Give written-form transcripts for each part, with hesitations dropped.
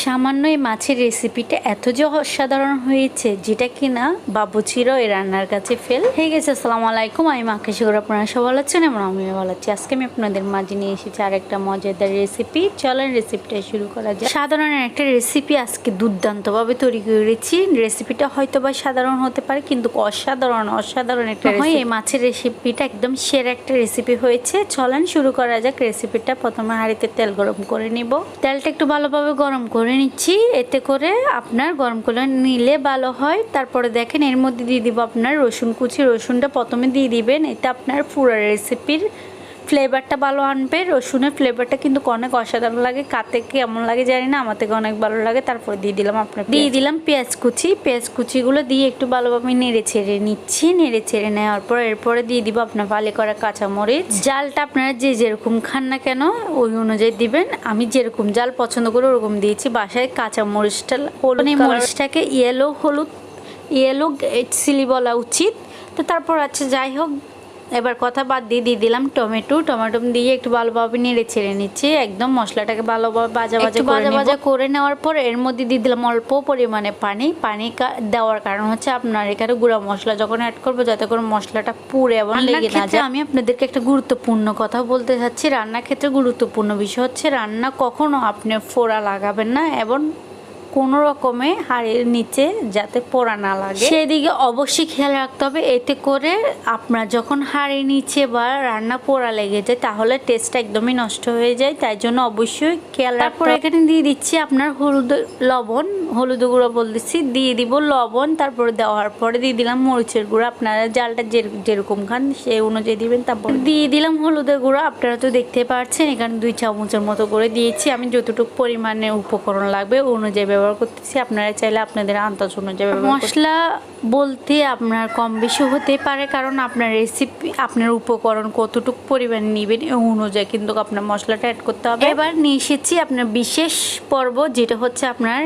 সামান্য এই মাছের রেসিপিটা এত যে অসাধারণ হয়েছে যেটা কিনা বাবুচিরও এই রান্নার কাছে ফেল হয়ে গেছে। আসসালামু আলাইকুম, আমি আকাশী করে আপনারা সব ভালো আছেন এবং আমিও ভালো আছি। আজকে আমি আপনাদের মাঝে নিয়ে এসেছি আরেকটা মজাদার রেসিপি। চলেন রেসিপিটা শুরু করা যায়। সাধারণ একটা রেসিপি আজকে দুর্দান্তভাবে তৈরি করেছি। রেসিপিটা হয়তো বা সাধারণ হতে পারে কিন্তু অসাধারণ একটা রেসিপি। এই মাছের রেসিপিটা একদম সেরা একটা রেসিপি হয়েছে। চলেন শুরু করা যাক রেসিপিটা। প্রথমে হাঁড়িতে তেল গরম করে নিব। তেলটা একটু ভালোভাবে গরম করে নিচ্ছি, এতে করে আপনার গরম করে নিলে ভালো হয়। তারপরে দেখেন এর মধ্যে দিয়ে দিব আপনার রসুন কুচি। রসুনটা প্রথমে দিয়ে দিবেন, এটা আপনার পুরো রেসিপির ফ্লেভারটা ভালো আনবে। রসুনের ফ্লেভারটা কিন্তু অনেক অসাধারণ লাগে, কাতে কেমন লাগে জানি না, আমার থেকে অনেক ভালো লাগে। তারপর দিয়ে দিলাম পেঁয়াজ কুচি। পেঁয়াজ কুচিগুলো দিয়ে একটু ভালোভাবে নেড়ে ছেড়ে নিচ্ছি। নেড়ে ছেড়ে নেওয়ার পর এরপরে দিয়ে দিব আপনার ভালো করা কাঁচামরিচ। জালটা আপনারা যে যেরকম খান না কেন ওই অনুযায়ী দিবেন। আমি যেরকম জাল পছন্দ করি ওরকম দিয়েছি। বাসায় কাঁচামরিচটা মরিচটাকে ইয়েলো চিলি বলা উচিত। তো তারপর আচ্ছা যাই হোক, এবার কথা বাদ দিয়ে দিলাম টমেটো দিয়ে একটু ভালোভাবে নেড়ে ছেড়ে নিচ্ছি। একদম মশলাটাকে ভালোভাবে ভাজা করে নেওয়ার পর এর মধ্যে দিয়ে দিলাম অল্প পরিমাণে পানি দেওয়ার কারণ হচ্ছে আপনার এখানে গুঁড়া মশলা যখন অ্যাড করবো যাতে করে মশলাটা পুড়ে এবং লেগে না যায়। আমি আপনাদেরকে একটা গুরুত্বপূর্ণ কথা বলতে চাচ্ছি। রান্নার ক্ষেত্রে গুরুত্বপূর্ণ বিষয় হচ্ছে রান্না কখনো আপনি ফোড়া লাগাবেন না এবং কোনো রকমে হাঁড়ির নিচে যাতে পোড়া না লাগে সেদিকে অবশ্যই খেয়াল রাখতে হবে। এতে করে আপনার যখন হাঁড়ির নিচে বা রান্না পোড়া লেগে যায় তাহলে টেস্টটা একদমই নষ্ট হয়ে যায়, তাই জন্য অবশ্যই খেয়াল রাখতে হবে। এখানে দিয়ে দিচ্ছি আপনার হলুদ গুঁড়ো বলতেছি, দিয়ে দিব লবণ। তারপরে দেওয়ার পরে দিয়ে দিলাম মরিচের গুঁড়ো। আপনারা জালটা যেরকম খান সেই অনুযায়ী দিবেন। তারপর দিয়ে দিলাম হলুদের গুঁড়ো। আপনারা তো দেখতে পাচ্ছেন এখানে 2 চামচের মতো করে দিয়েছি। আমি যতটুকু পরিমাণে উপকরণ লাগবে অনুযায়ী ব্যবহার করতেছি। আপনারা চাইলে আপনাদের আন্দাজ অনুযায়ী মশলা বলতে আপনার কম বেশি হতে পারে, কারণ আপনার রেসিপি আপনার উপকরণ কতটুকু পরিমাণ নেবেন এই অনুযায়ী কিন্তু আপনার মশলাটা অ্যাড করতে হবে। এবার নিয়ে এসেছি আপনার বিশেষ পর্ব, যেটা হচ্ছে আপনার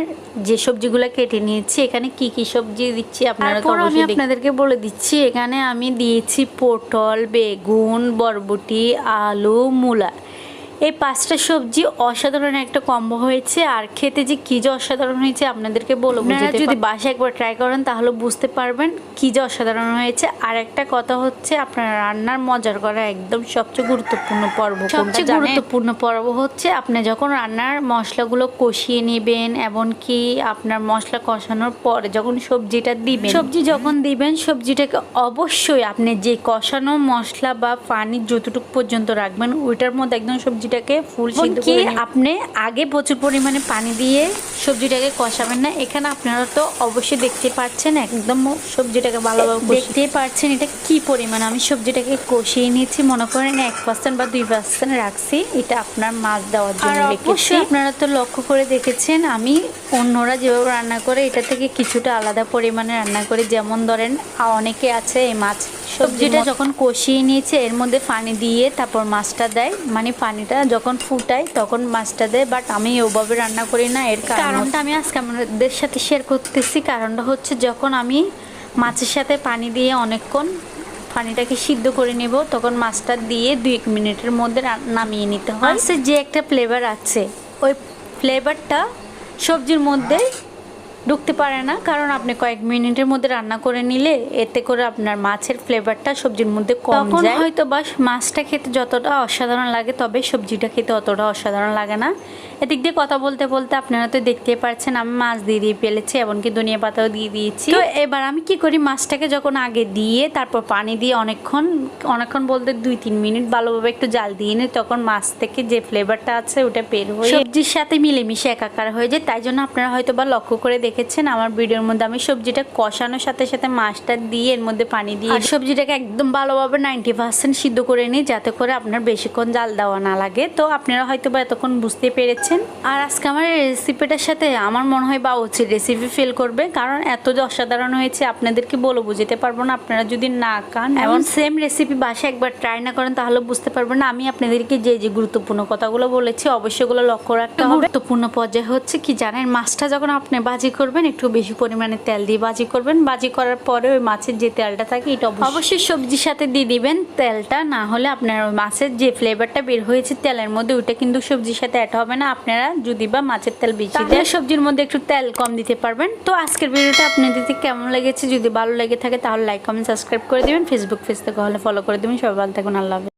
যে সবজিগুলো কেটে নিয়েছি। এখানে কি কি সবজি দিচ্ছি আপনারা তো আমি আপনাদেরকে বলে দিচ্ছি। এখানে আমি দিয়েছি পটল, বেগুন, বরবটি, আলু, মূলা। এই 5টা সবজি অসাধারণ একটা কম্বো হয়েছে। আর খেতে যে কি যে অসাধারণ হয়েছে আপনাদেরকে বলবো। যদি বাসায় একবার ট্রাই করেন তাহলে বুঝতে পারবেন কি যে অসাধারণ হয়েছে। আর একটা কথা হচ্ছে আপনার রান্নার মজার করা একদম সবচেয়ে গুরুত্বপূর্ণ পর্ব হচ্ছে আপনি যখন রান্নার মশলাগুলো কষিয়ে নেবেন, এমনকি আপনার মশলা কষানোর পরে যখন সবজিটা দিবেন, সবজিটাকে অবশ্যই আপনি যে কষানো মশলা বা পানি যতটুকু পর্যন্ত রাখবেন ওইটার মধ্যে একদম সবজিটাকে ফুল সিদ্ধ করে আপনি আগে প্রচুর পরিমাণে পানি দিয়ে সবজিটাকে কষাবেন না। এখানে আপনারা তো অবশ্যই দেখতে পাচ্ছেন একদম সবজিটাকে ভালোভাবে দেখতে পাচ্ছেন এটা কি পরিমাণ আমি সবজিটাকে কষিয়ে নিয়েছি। মনে করেন 1% বা 2% রাখছি। এটা আপনার মাছ দেওয়ার জন্য রেখেছি। আপনারা তো লক্ষ্য করে দেখেছেন আমি অন্যরা যেভাবে রান্না করে এটা থেকে কিছুটা আলাদা পরিমাণে রান্না করে। যেমন ধরেন অনেকে আছে এই মাছ সবজিটা যখন কষিয়ে নিয়েছে এর মধ্যে পানি দিয়ে তারপর মাছটা দেয়, মানে পানিটা যখন ফুটায় তখন মাছটা দেয়। বাট আমি ওভাবে রান্না করি না। এর কারণটা আমি আজকে আপনাদের সাথে শেয়ার করতেছি। কারণটা হচ্ছে যখন আমি মাছের সাথে পানি দিয়ে অনেকক্ষণ পানিটাকে সিদ্ধ করে নেব তখন মাছটা দিয়ে 2 মিনিটের মধ্যে নামিয়ে নিতে হয়। মাছের যে একটা ফ্লেভার আছে ওই ফ্লেভারটা সবজির মধ্যে ঢুকতে পারে না, কারণ আপনি কয়েক মিনিটের মধ্যে রান্না করে নিলে এতে করে আপনার মাছের ফ্লেভারটা সবজির মধ্যে কম যায়। হয়তো বা মাছটা খেতে যতটা অসাধারণ লাগে তবে সবজিটা খেতে অতটা অসাধারণ লাগে না। এদিক দিয়ে কথা বলতে বলতে আপনারা তো দেখতে পাচ্ছেন আমি মাছ দিয়ে ফেলেছি, এমনকি ধনিয়া পাতাও দিয়ে দিয়েছি। তো এবার আমি কি করি, মাছটাকে যখন আগে দিয়ে তারপর পানি দিয়ে অনেকক্ষণ বলতে 2-3 মিনিট ভালোভাবে একটু জাল দিয়ে নিই, তখন মাছ থেকে যে ফ্লেভারটা আছে ওটা বের হয়ে সবজির সাথে মিলেমিশে একাকার হয়ে যায়। তাই জন্য আপনারা হয়তো বা লক্ষ্য করে দেখেছেন আমার ভিডিওর মধ্যে আমি সবজিটা কষানোর সাথে সাথে মাছটা দিয়ে এর মধ্যে পানি দিয়ে সবজিটাকে একদম ভালোভাবে 90% সিদ্ধ করে নিই, যাতে করে আপনার বেশিক্ষণ জাল দেওয়া না লাগে। তো আপনারা হয়তো বা এতক্ষণ বুঝতে পেরেছেন। আর আজকে আমার এই রেসিপিটার সাথে আমার মনে হয় বাবুচির রেসিপি ফেল করবে, কারণ এত যে অসাধারণ হয়েছে আপনাদেরকে বলে বুঝতে পারবো না। আপনারা যদি না খান এবং সেম রেসিপি বাসায় একবার ট্রাই না করেন তাহলে বুঝতে পারবেন না। আমি আপনাদেরকে যে যে গুরুত্বপূর্ণ কথাগুলো বলেছি অবশ্যই ওগুলো লক্ষ্য রাখতে হবে। গুরুত্বপূর্ণ পর্যায়ে হচ্ছে কি জানেন, মাছটা যখন আপনি ভাজি করবেন একটু বেশি পরিমাণে তেল দিয়ে ভাজি করবেন। ভাজি করার পরে ওই মাছের যে তেলটা থাকে এটা অবশ্যই সবজির সাথে দিয়ে দিবেন তেলটা, না হলে আপনার ওই মাছের যে ফ্লেভারটা বের হয়েছে তেলের মধ্যে ওইটা কিন্তু সবজির সাথে অ্যাড হবে না। আপনারা যদি বা মাছের তেল বেশি দেন সবজির মধ্যে একটু তেল কম দিতে পারবেন। তো আজকের ভিডিওটা আপনাদের কেমন লেগেছে, যদি ভালো লেগে থাকে তাহলে লাইক কমেন্ট সাবস্ক্রাইব করে দিবেন। ফেসবুক পেজ থেকে হলে ফলো করে দিবেন। সবাই ভালো থাকুন, আল্লাহ হাফেজ।